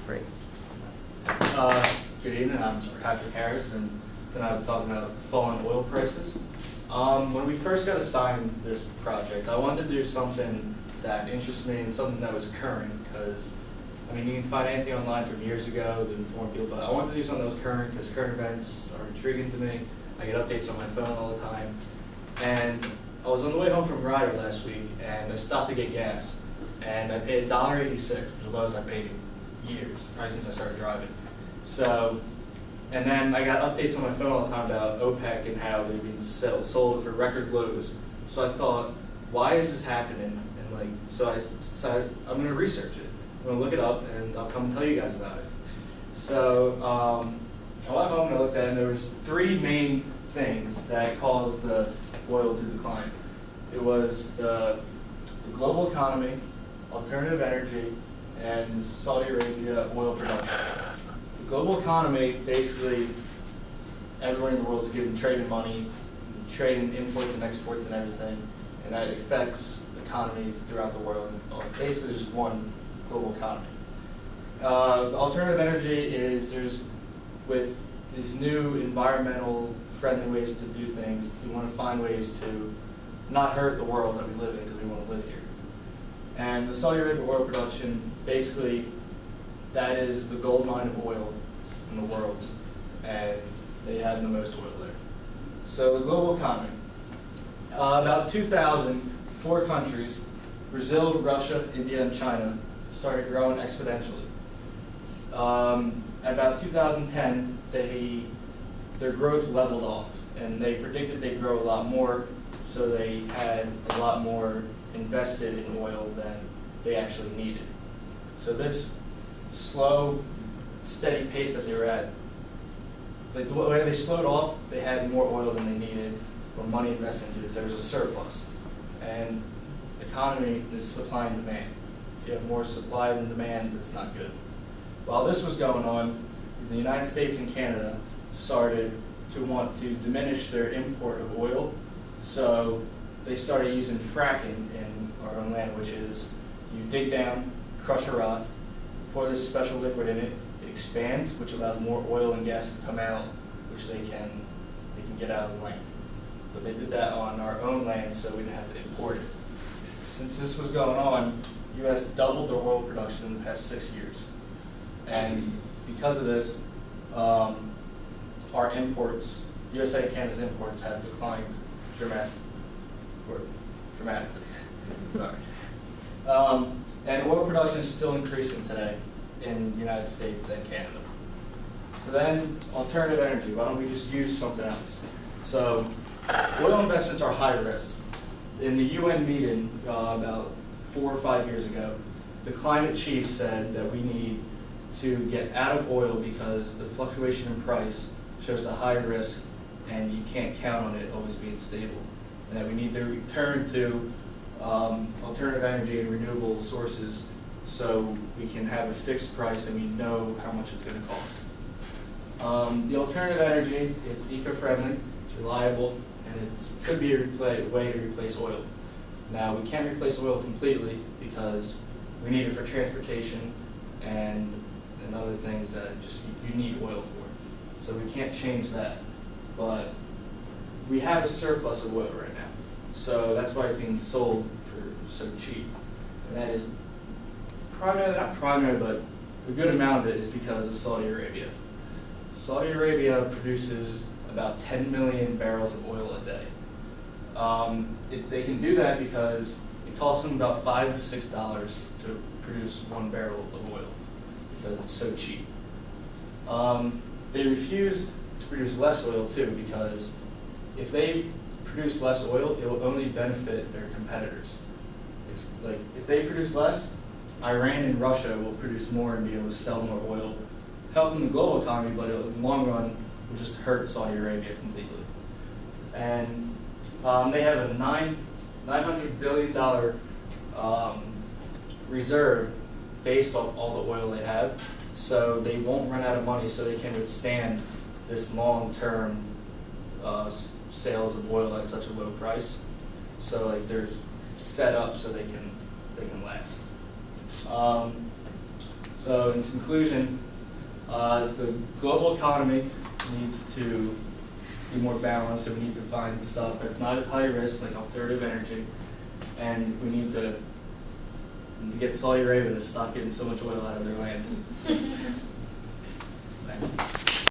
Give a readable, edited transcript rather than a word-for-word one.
Great. Good evening, I'm Patrick Harris, and tonight I'm talking about falling oil prices. When we first got assigned this project, I wanted to do something that interests me and something that was current, because, I mean, you can find anything online from years ago that inform people, but I wanted to do something that was current because current events are intriguing to me. I get updates on my phone all the time. And I was on the way home from Ryder last week, and I stopped to get gas, and I paid $1.86, which is the lowest I paid in years, probably since I started driving. So, and then I got updates on my phone all the time about OPEC and how they're being sold for record lows. So I thought, why is this happening? And so I decided I'm going to research it. I'm going to look it up, and I'll come and tell you guys about it. So I went home and I looked at it, and there was three main things that caused the oil to decline. It was the global economy, alternative energy, and Saudi Arabia oil production. The global economy, basically, everyone in the world is getting trading money, trading imports and exports and everything, and that affects economies throughout the world. Basically, just one global economy. Alternative energy is with these new environmental friendly ways to do things, we want to find ways to not hurt the world that we live in because we want to live here. And the Saudi Arabia oil production, basically, that is the gold mine of oil in the world, and they have the most oil there. So the global economy. About 2000, 4 countries, Brazil, Russia, India, and China, started growing exponentially. At about 2010, their growth leveled off, and they predicted they'd grow a lot more, so they had a lot more invested in oil than they actually needed. So this slow, steady pace that they were at, the way they slowed off, they had more oil than they needed, or money invested into it. There was a surplus. And the economy is supply and demand. If you have more supply than demand, that's not good. While this was going on, the United States and Canada started to want to diminish their import of oil, so they started using fracking in our own land, which is you dig down, crush a rock, pour this special liquid in it, it expands, which allows more oil and gas to come out, which they can get out of the land. But they did that on our own land, so we didn't have to import it. Since this was going on, the U.S. doubled their oil production in the past 6 years. And because of this, our imports, USA and Canada's imports, have declined dramatically. Sorry. And oil production is still increasing today in the United States and Canada. So then, alternative energy. Why don't we just use something else? So, oil investments are high risk. In the UN meeting about 4 or 5 years ago, the climate chief said that we need to get out of oil because the fluctuation in price shows the high risk and you can't count on it always being stable. And that we need to return to alternative energy and renewable sources so we can have a fixed price and we know how much it's going to cost. The alternative energy, it's eco-friendly, it's reliable, and it could be a way to replace oil. Now, we can't replace oil completely because we need it for transportation and other things that just you need oil for. So we can't change that. But we have a surplus of oil right now. So that's why it's being sold for so cheap. And that is primary, not primary, but a good amount of it is because of Saudi Arabia. Saudi Arabia produces about 10 million barrels of oil a day. They can do that because it costs them about $5 to $6 to produce 1 barrel of oil because it's so cheap. They refuse to produce less oil too because if they produce less oil, it will only benefit their competitors. If they produce less, Iran and Russia will produce more and be able to sell more oil, helping the global economy, but in the long run will just hurt Saudi Arabia completely. And they have a $900 billion reserve based off all the oil they have, so they won't run out of money, so they can withstand this long-term sales of oil at such a low price. So they're set up so they can last. So in conclusion, the global economy needs to be more balanced, and we need to find stuff that's not at high risk, like alternative energy, and we need to get Saudi Arabia to stop getting so much oil out of their land. Thank you.